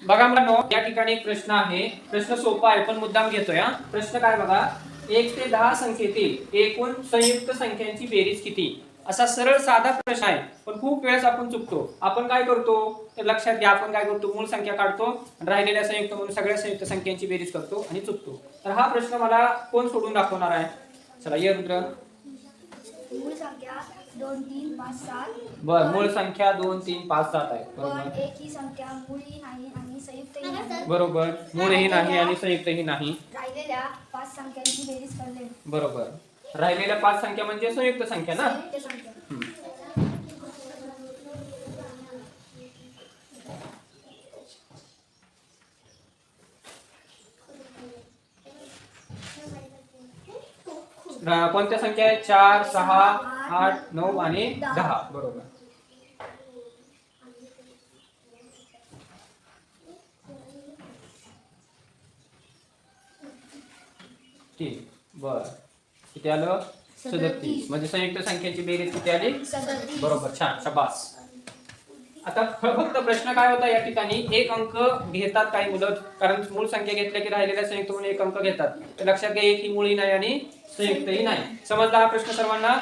बघा मुलांनो, या ठिकाणी एक प्रश्न आहे. प्रश्न सोपा आहे पण मुद्दाम घेतोय हा. प्रश्न काय बघा, 1 ते 10 संख्येतील एकूण संयुक्त संख्यांची बेरीज किती? असा सरळ साधा प्रश्न आहे पण खूप वेळेस आपण चुकतो. आपण काय करतो तर लक्षात घ्या, आपण काय करतो, मूळ संख्या काढतो आणि राहिलेल्या संयुक्त म्हणून सगळ्या संयुक्त संख्यांची बेरीज करतो आणि चुकतो. तर हा प्रश्न मला कोण सोडून दाखवणार आहे? चला ये रुद्र. मूळ संख्या 2 3 5 7. बर, मूळ संख्या 2 3 5 7 आहे. पण बरोबर. एक ही संख्या मूळही नाही आणि संयुक्तही नाही. बरोबर, मूळही नाही आणि संयुक्तही नाही. राहिलेल्या 5 संख्यांची बेरीज करणे. बरोबर, राहिलेल्या 5 संख्या म्हणजे संयुक्त संख्या ना. संयुक्त संख्या. कोणत्या संख्या आहेत? 4 6 8 9 आणि 10. बरोबर. ठीक. बर, किती आलं? 37. म्हणजे संयुक्त संख्येची बेरीज किती आली? 37. बरोबर, छान, शाबास. आता फक्त प्रश्न काय होता या ठिकाणी, एक अंक घेतात काही मुलं, कारण मूळ संख्या घेतल्या की राहिलेल्या संयुक्त म्हणून एक अंक घेतात. तर लक्षात घ्या, एक ही मूळही नाही आणि संयुक्तही नाही. समजला हा प्रश्न सर्वांना?